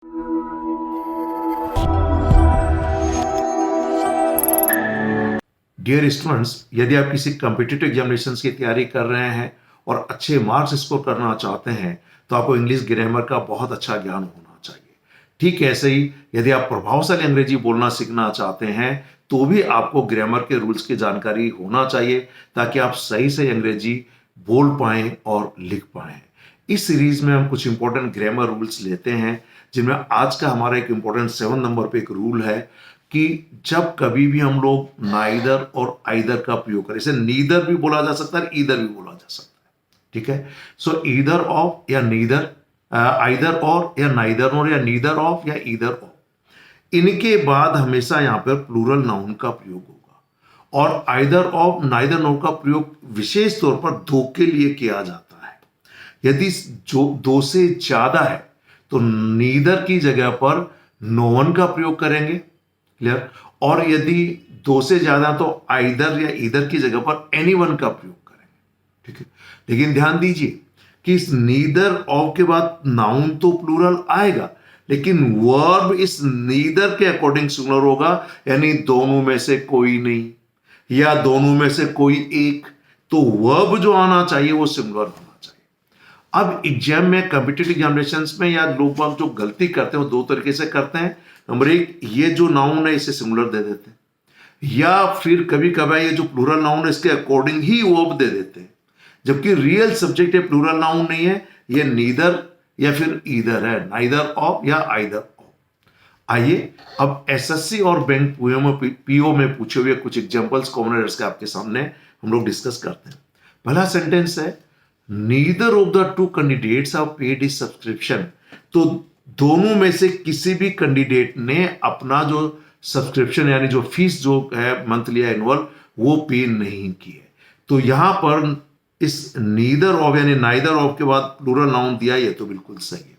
Dear students, यदि आप किसी कॉम्पिटिटिव एग्जामिनेशंस की तैयारी कर रहे हैं और अच्छे मार्क्स स्कोर करना चाहते हैं तो आपको इंग्लिश ग्रामर का बहुत अच्छा ज्ञान होना चाहिए। ठीक ऐसे ही यदि आप प्रभावशाली अंग्रेजी बोलना सीखना चाहते हैं तो भी आपको ग्रामर के रूल्स की जानकारी होना चाहिए ताकि आप सही से अंग्रेजी बोल पाएं और लिख पाएं। इस सीरीज में हम कुछ इंपॉर्टेंट ग्रामर रूल्स लेते हैं, जिनमें आज का हमारा एक इंपॉर्टेंट 7 नंबर पे एक रूल है कि जब कभी भी हम लोग नाइदर और आइदर का प्रयोग करें, इसे नीदर भी बोला जा सकता है, ईदर भी बोला जा सकता है। ठीक है, सो ईदर ऑफ या नीदर, आइदर और या नाइदर और या नीदर ऑफ या ईदर ऑफ, इनके बाद हमेशा यहां पर प्लूरल नाउन का प्रयोग होगा और आइदर ऑफ नाइदर नाउन का प्रयोग विशेष तौर पर दो के लिए किया जाता है। यदि जो दो से ज्यादा है तो नीदर की जगह पर नो वन का प्रयोग करेंगे, क्लियर, और यदि दो से ज्यादा तो आइदर या ईदर की जगह पर एनी वन का प्रयोग करेंगे। ठीक है, लेकिन ध्यान दीजिए कि इस नीदर ऑफ के बाद नाउन तो प्लूरल आएगा, लेकिन वर्ब इस नीदर के अकॉर्डिंग सिंगुलर होगा, यानी दोनों में से कोई नहीं या दोनों में से कोई एक। तो वर्ब जो आना चाहिए वो सिंगुलर होना चाहिए। अब एग्जाम में, कॉम्पिटिटिव एग्जामिनेशंस में या लोग बाग जो गलती करते हैं वो दो तरीके से करते हैं। नंबर एक, ये जो नाउन है इसे सिंगुलर दे देते हैं, या फिर कभी कभार ये जो प्लूरल नाउन है इसके अकॉर्डिंग ही वर्ब दे देते हैं, जबकि रियल सब्जेक्ट है प्लूरल नाउन नहीं है, ये नीदर या फिर ईदर है, नाइदर ऑफ या आइदर ऑफ। आइए अब एसएससी और बैंक पीओ में पूछे हुए कुछ एग्जांपल्स कॉमन एरर्स के आपके सामने हम लोग डिस्कस करते हैं। पहला सेंटेंस है, neither of the to candidates have paid his subscription. तो दोनों में से किसी भी कैंडिडेट ने अपना जो सब्सक्रिप्शन यानी जो फीस जो है मंथली या एनुअल वो पे नहीं की है। तो यहां पर इस नीदर ऑफ यानी नाइदर ऑफ के बाद प्लूरल नाउन दिया, ये तो बिल्कुल सही है,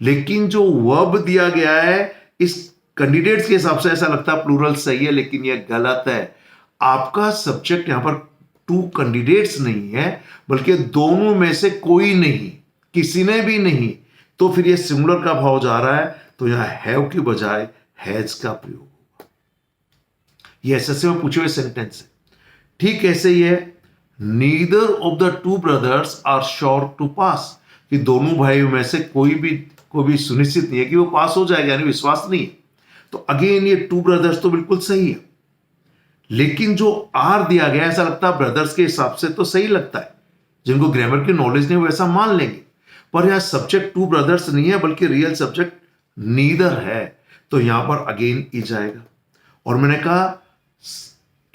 लेकिन जो वर्ब दिया गया है इस कैंडिडेट्स के हिसाब से ऐसा लगता है प्लूरल सही है, लेकिन यह गलत है। आपका सब्जेक्ट यहां पर टू कैंडिडेट्स नहीं है, बल्कि दोनों में से कोई नहीं, किसी ने भी नहीं, तो फिर यह सिंगुलर का भाव जा रहा है, तो यहां हैव की बजाय हैज का प्रयोग होगा। यह एसएससी में पूछे हुए सेंटेंस है। ठीक ऐसे ही है, neither of the two brothers are sure to pass, कि दोनों भाइयों में से कोई भी सुनिश्चित नहीं है कि वो पास हो जाएगा, यानी विश्वास नहीं है। तो अगेन ये टू ब्रदर्स तो बिल्कुल सही है, लेकिन जो आर दिया गया ऐसा लगता है ब्रदर्स के हिसाब से तो सही लगता है, जिनको ग्रामर की नॉलेज नहीं वो ऐसा मान लेंगे, पर यहां सब्जेक्ट टू ब्रदर्स नहीं है बल्कि रियल सब्जेक्ट नीदर है, तो यहां पर अगेन ई जाएगा। और मैंने कहा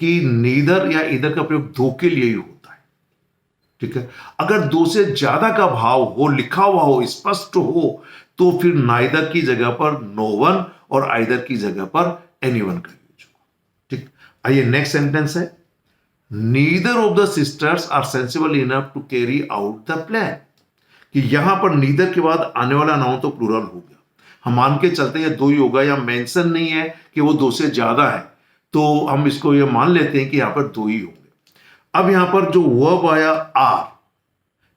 कि नीदर या इधर का प्रयोग दो के लिए ही होता है। ठीक है, अगर दो से ज्यादा का भाव हो, लिखा हुआ हो, स्पष्ट हो, तो फिर नाइदर की जगह पर नो वन और आइदर की जगह पर एनी वन का यूज होगा। ठीक, आइए नेक्स्ट सेंटेंस है, neither of the sisters are sensible enough to carry out the plan, कि यहां पर नीदर के बाद आने वाला नाउन तो प्लूरल हो गया, हम मान के चलते हैं दो ही होगा, या मेंशन नहीं है कि वो दो से ज्यादा है, तो हम इसको ये मान लेते हैं कि यहां पर दो ही होंगे। अब यहां पर जो वर्ब आया आर,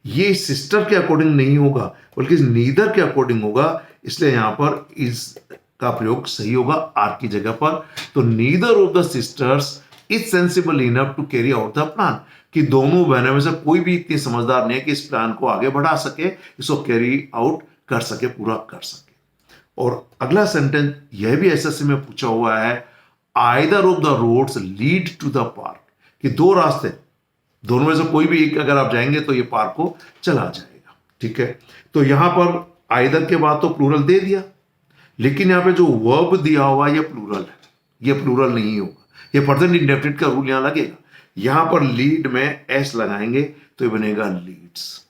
ये सिस्टर के अकॉर्डिंग नहीं होगा बल्कि नीदर के अकॉर्डिंग होगा, इसलिए यहां पर इस का प्रयोग सही होगा आर की जगह पर। तो neither of the sisters is sensible enough to carry out the plan, कि दोनों बहनों में से कोई भी इतनी समझदार नहीं है कि इस प्लान को आगे बढ़ा सके, इसको कैरी आउट कर सके, पूरा कर सके। और अगला सेंटेंस यह भी एसएससी में पूछा हुआ है, either of the roads lead to the park, कि दो रास्ते, दोनों में से कोई भी एक अगर आप जाएंगे तो ये पार्क को चला जाएगा। ठीक है, तो यहां पर आइदर के बाद तो प्लूरल दे दिया, लेकिन यहां पे जो वर्ब दिया हुआ ये प्लूरल है, ये प्लूरल नहीं होगा, ये प्रेजेंट इंडेफिनिट का रूल यहां लगेगा। यहां पर लीड में एस लगाएंगे तो ये बनेगा लीड्स।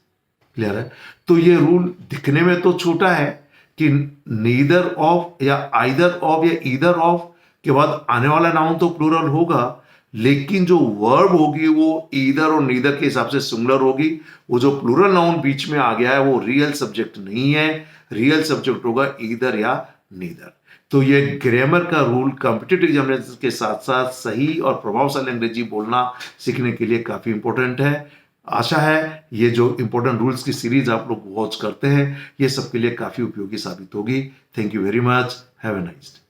क्लियर है, तो ये रूल दिखने में तो छोटा है कि नीदर ऑफ या आइदर ऑफ या ईदर ऑफ के बाद आने वाला नाउन तो प्लूरल होगा, लेकिन जो वर्ब होगी वो ईदर और नीदर के हिसाब से सिंगुलर होगी। वो जो प्लूरल नाउन बीच में आ गया है वो रियल सब्जेक्ट नहीं है, रियल सब्जेक्ट होगा ईदर या नीदर। तो ये ग्रामर का रूल कॉम्पिटिटिव एग्जामिनेशन के साथ साथ सही और प्रभावशाली अंग्रेजी बोलना सीखने के लिए काफी इंपॉर्टेंट है। आशा है ये जो इंपॉर्टेंट रूल्स की सीरीज आप लोग वॉच करते हैं, ये सबके लिए काफ़ी उपयोगी साबित होगी। Thank you very much. Have a nice day.